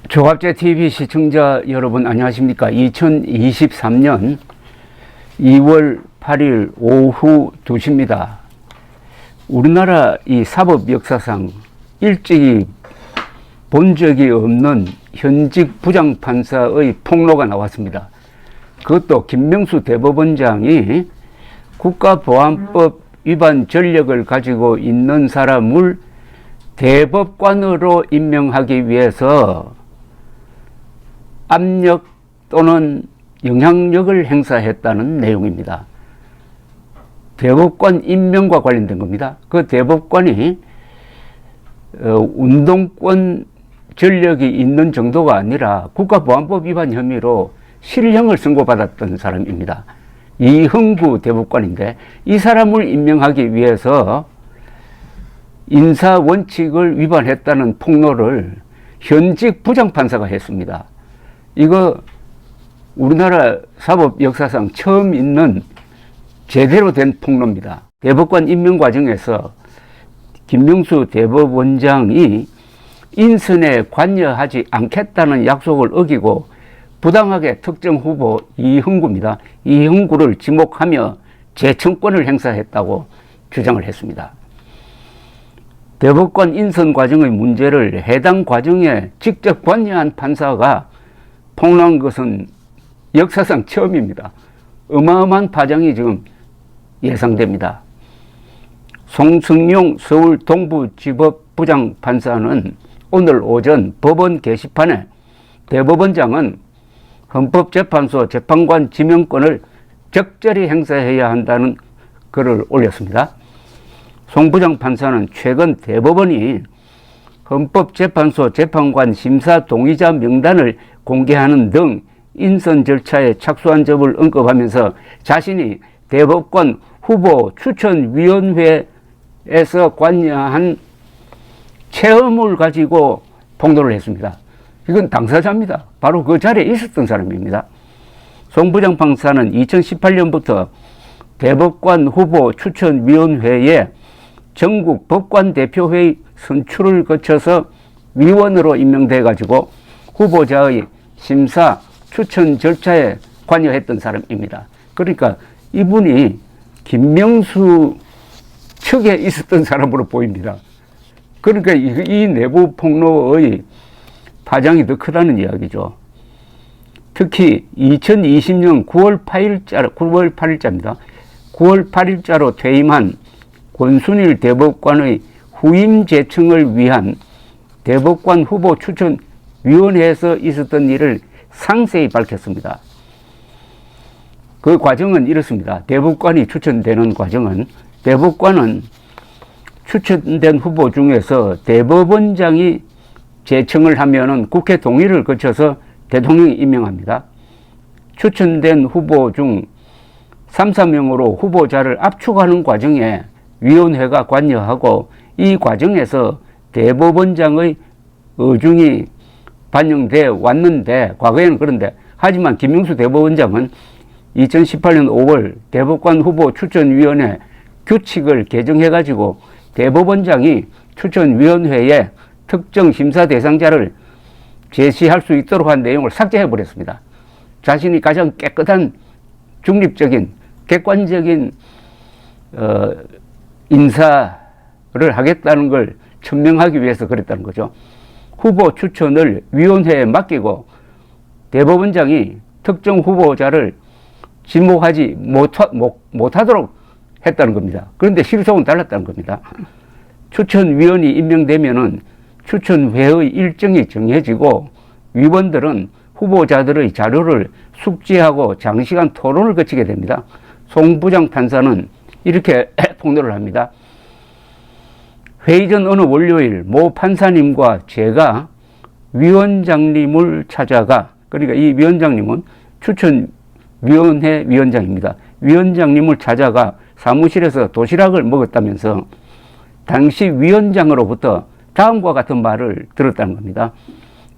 조갑제 TV 시청자 여러분 안녕하십니까? 2023년 2월 8일 오후 2시입니다. 우리나라 이 사법 역사상 일찍이 본 적이 없는 현직 부장판사의 폭로가 나왔습니다. 그것도 김명수 대법원장이 국가보안법 위반 전력을 가지고 있는 사람을 대법관으로 임명하기 위해서 압력 또는 영향력을 행사했다는 내용입니다. 대법관 임명과 관련된 겁니다. 그 대법관이 운동권 전력이 있는 정도가 아니라 국가보안법 위반 혐의로 실형을 선고받았던 사람입니다. 이흥구 대법관인데 이 사람을 임명하기 위해서 인사원칙을 위반했다는 폭로를 현직 부장판사가 했습니다. 이거 우리나라 사법 역사상 처음 있는 제대로 된 폭로입니다. 대법관 임명 과정에서 김명수 대법원장이 인선에 관여하지 않겠다는 약속을 어기고 부당하게 특정 후보 이흥구입니다. 이흥구를 지목하며 재청권을 행사했다고 주장을 했습니다. 대법관 인선 과정의 문제를 해당 과정에 직접 관여한 판사가 폭로한 것은 역사상 처음입니다. 어마어마한 파장이 지금 예상됩니다. 송승용 서울 동부지법 부장판사는 오늘 오전 법원 게시판에 대법원장은 헌법재판소 재판관 지명권을 적절히 행사해야 한다는 글을 올렸습니다. 송 부장판사는 최근 대법원이 헌법재판소 재판관 심사 동의자 명단을 공개하는 등 인선 절차에 착수한 점을 언급하면서 자신이 대법관 후보 추천위원회에서 관여한 체험을 가지고 폭로를 했습니다. 이건 당사자입니다. 바로 그 자리에 있었던 사람입니다. 송 부장판사는 2018년부터 대법관 후보 추천위원회에 전국 법관대표회의 선출을 거쳐서 위원으로 임명돼 가지고 후보자의 심사 추천 절차에 관여했던 사람입니다. 그러니까 이분이 김명수 측에 있었던 사람으로 보입니다. 그러니까 이 내부 폭로의 파장이 더 크다는 이야기죠. 특히 2020년 9월 8일자입니다. 9월 8일자로 퇴임한 권순일 대법관의 후임 재청을 위한 대법관 후보 추천위원회에서 있었던 일을 상세히 밝혔습니다. 그 과정은 이렇습니다. 대법관이 추천되는 과정은 대법관은 추천된 후보 중에서 대법원장이 재청을 하면은 국회 동의를 거쳐서 대통령이 임명합니다. 추천된 후보 중 3, 4명으로 후보자를 압축하는 과정에 위원회가 관여하고 이 과정에서 대법원장의 의중이 반영돼 왔는데 과거에는 그런데 하지만 김명수 대법원장은 2018년 5월 대법관 후보 추천위원회 규칙을 개정해 가지고 대법원장이 추천위원회에 특정 심사 대상자를 제시할 수 있도록 한 내용을 삭제해 버렸습니다. 자신이 가장 깨끗한 중립적인 객관적인 인사를 하겠다는 걸 천명하기 위해서 그랬다는 거죠. 후보 추천을 위원회에 맡기고 대법원장이 특정 후보자를 지목하지 못하도록 했다는 겁니다. 그런데 실속은 달랐다는 겁니다. 추천위원이 임명되면은 추천회의 일정이 정해지고 위원들은 후보자들의 자료를 숙지하고 장시간 토론을 거치게 됩니다. 송 부장판사는 이렇게 폭로를 합니다. 회의 전 어느 월요일 모 판사님과 제가 위원장님을 찾아가, 그러니까 이 위원장님은 추천위원회 위원장입니다. 위원장님을 찾아가 사무실에서 도시락을 먹었다면서 당시 위원장으로부터 다음과 같은 말을 들었다는 겁니다.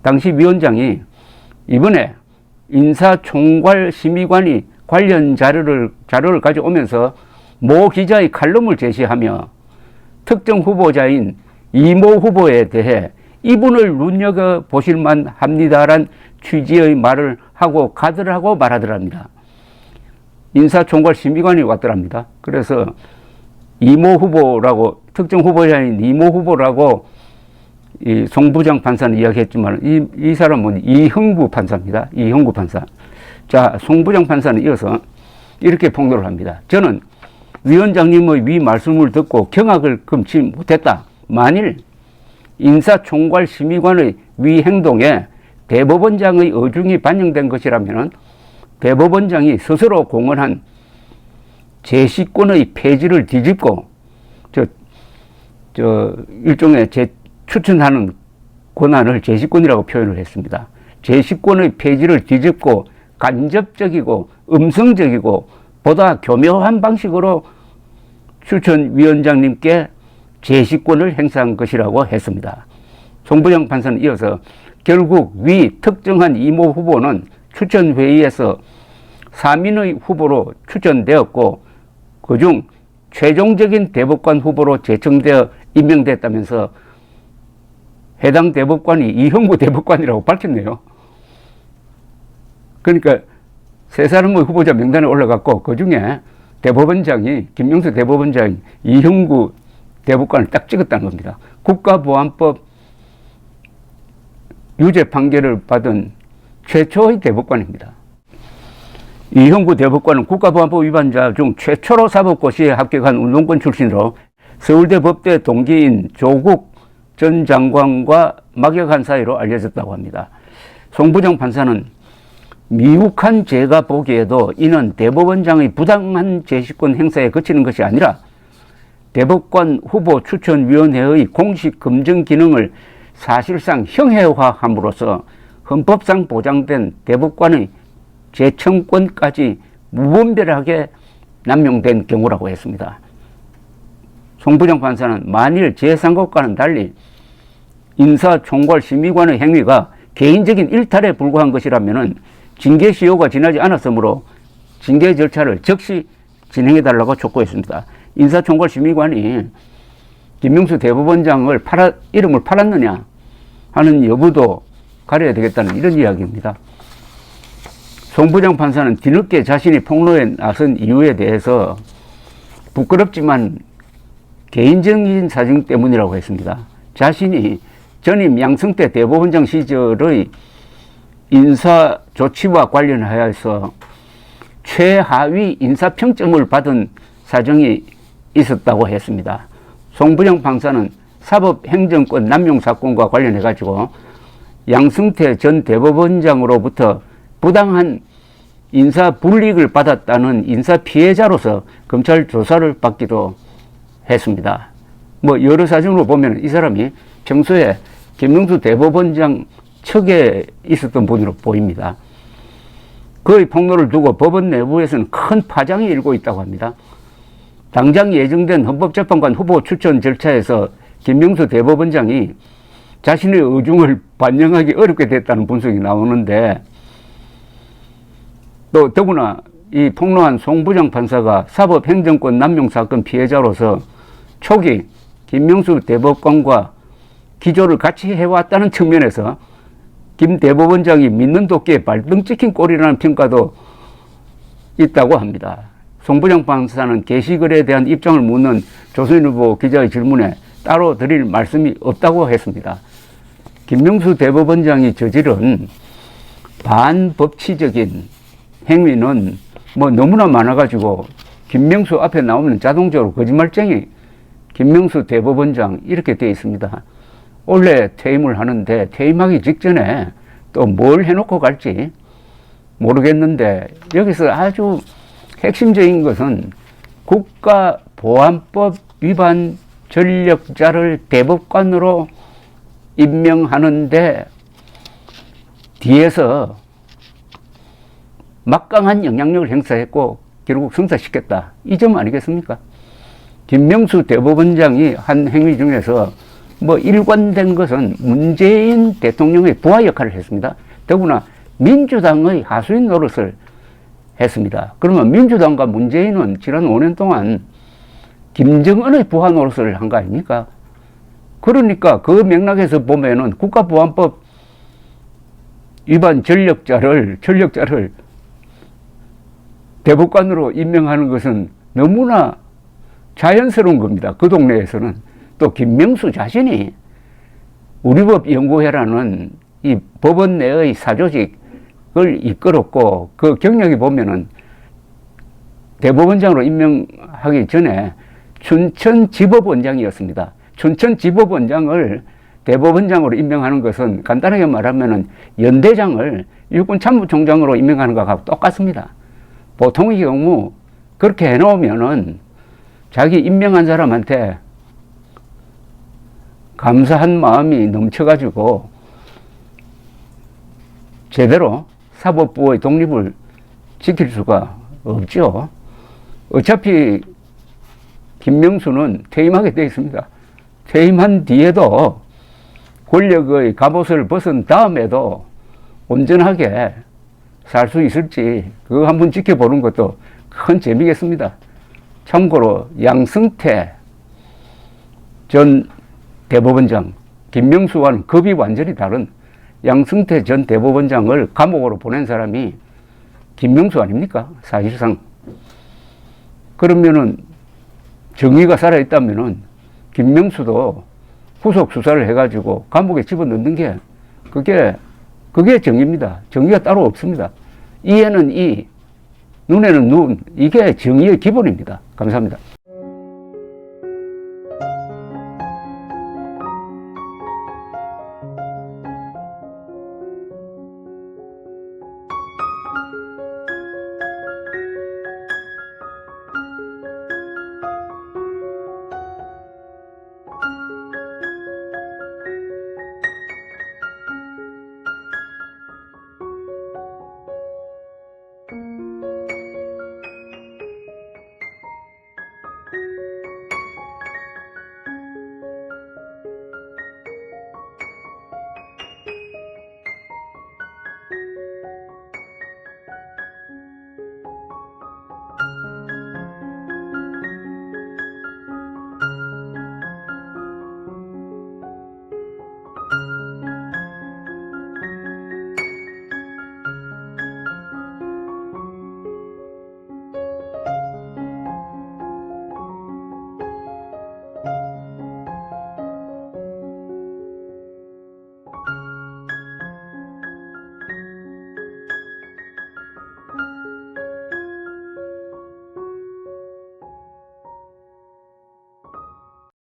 당시 위원장이 이번에 인사총괄심의관이 관련 자료를 가져오면서 모 기자의 칼럼을 제시하며 특정 후보자인 이모 후보에 대해 이분을 눈여겨보실만 합니다란 취지의 말을 하고 가더라고 말하더랍니다. 인사총괄 심의관이 왔더랍니다. 그래서 이모 후보라고, 특정 후보이 아닌 이모 후보라고 이 송 부장 판사는 이야기했지만 이 사람은 이형구 판사입니다. 이형구 판사. 자, 송 부장 판사는 이어서 이렇게 폭로를 합니다. 저는 위원장님의 위 말씀을 듣고 경악을 금치 못했다. 만일 인사총괄 심의관의 위 행동에 대법원장의 의중이 반영된 것이라면 대법원장이 스스로 공언한 제시권의 폐지를 뒤집고 일종의 추천하는 권한을 제시권이라고 표현을 했습니다. 제시권의 폐지를 뒤집고 간접적이고 음성적이고 보다 교묘한 방식으로 추천위원장님께 제시권을 행사한 것이라고 했습니다. 송 부장 판사는 이어서 결국 위 특정한 이모 후보는 추천회의에서 3인의 후보로 추천되었고 그중 최종적인 대법관 후보로 제청되어 임명됐다면서 해당 대법관이 이형구 대법관이라고 밝혔네요. 그러니까 세 사람의 후보자 명단에 올라갔고 그중에 대법원장이 김명수 대법원장이 이형구 대법관을 딱 찍었다는 겁니다. 국가보안법 유죄 판결을 받은 최초의 대법관입니다. 이형구 대법관은 국가보안법 위반자 중 최초로 사법고시에 합격한 운동권 출신으로 서울대 법대 동기인 조국 전 장관과 막역한 사이로 알려졌다고 합니다. 송 부장 판사는 미혹한 제가 보기에도 이는 대법원장의 부당한 제시권 행사에 그치는 것이 아니라 대법관 후보 추천위원회의 공식 검증 기능을 사실상 형해화함으로써 헌법상 보장된 대법관의 재청권까지 무분별하게 남용된 경우라고 했습니다. 송 부장 판사는 만일 제3것과는 달리 인사총괄심의관의 행위가 개인적인 일탈에 불과한 것이라면 징계 시효가 지나지 않았으므로 징계 절차를 즉시 진행해달라고 촉구했습니다. 인사총괄심의관이 김명수 대법원장을 이름을 팔았느냐 하는 여부도 가려야 되겠다는 이런 이야기입니다. 송 부장 판사는 뒤늦게 자신이 폭로에 나선 이유에 대해서 부끄럽지만 개인적인 사정 때문이라고 했습니다. 자신이 전임 양승태 대법원장 시절의 인사 조치와 관련하여서 최하위 인사평점을 받은 사정이 있었다고 했습니다. 송 부장 판사는 사법행정권 남용 사건과 관련해 가지고 양승태 전 대법원장으로부터 부당한 인사 불이익을 받았다는 인사 피해자로서 검찰 조사를 받기도 했습니다. 뭐 여러 사정으로 보면 이 사람이 평소에 김명수 대법원장 척에 있었던 분으로 보입니다. 그의 폭로를 두고 법원 내부에서는 큰 파장이 일고 있다고 합니다. 당장 예정된 헌법재판관 후보 추천 절차에서 김명수 대법원장이 자신의 의중을 반영하기 어렵게 됐다는 분석이 나오는데 또 더구나 이 폭로한 송 부장 판사가 사법행정권 남용사건 피해자로서 초기 김명수 대법관과 기조를 같이 해왔다는 측면에서 김 대법원장이 믿는 도끼에 발등 찍힌 꼴이라는 평가도 있다고 합니다. 송 부장 판사는 게시글에 대한 입장을 묻는 조선일보 기자의 질문에 따로 드릴 말씀이 없다고 했습니다. 김명수 대법원장이 저지른 반법치적인 행위는 뭐 너무나 많아가지고 김명수 앞에 나오면 자동적으로 거짓말쟁이 김명수 대법원장 이렇게 되어 있습니다. 원래 퇴임을 하는데 퇴임하기 직전에 또 뭘 해놓고 갈지 모르겠는데 여기서 아주 핵심적인 것은 국가보안법 위반 전력자를 대법관으로 임명하는데 뒤에서 막강한 영향력을 행사했고 결국 성사시켰다. 이 점 아니겠습니까? 김명수 대법원장이 한 행위 중에서 뭐 일관된 것은 문재인 대통령의 부하 역할을 했습니다. 더구나 민주당의 하수인 노릇을 했습니다. 그러면 민주당과 문재인은 지난 5년 동안 김정은의 부하 노릇을 한 거 아닙니까? 그러니까 그 맥락에서 보면은 국가보안법 위반 전력자를 대법관으로 임명하는 것은 너무나 자연스러운 겁니다. 그 동네에서는. 또 김명수 자신이 우리법연구회라는 이 법원 내의 사조직을 이끌었고, 그 경력이 보면은 대법원장으로 임명하기 전에 춘천지법원장이었습니다. 춘천지법원장을 대법원장으로 임명하는 것은 간단하게 말하면은 연대장을 육군참모총장으로 임명하는 것하고 똑같습니다. 보통의 경우 그렇게 해놓으면은 자기 임명한 사람한테 감사한 마음이 넘쳐가지고 제대로 사법부의 독립을 지킬 수가 없죠. 어차피 김명수는 퇴임하게 되어 있습니다. 퇴임한 뒤에도 권력의 갑옷을 벗은 다음에도 온전하게 살 수 있을지 그거 한번 지켜보는 것도 큰 재미겠습니다. 참고로 양승태 전 대법원장, 김명수와는 급이 완전히 다른 양승태 전 대법원장을 감옥으로 보낸 사람이 김명수 아닙니까? 사실상. 그러면은 정의가 살아있다면은 김명수도 후속 수사를 해가지고 감옥에 집어넣는 게 그게 정의입니다. 정의가 따로 없습니다. 이에는 이, 눈에는 눈, 이게 정의의 기본입니다. 감사합니다.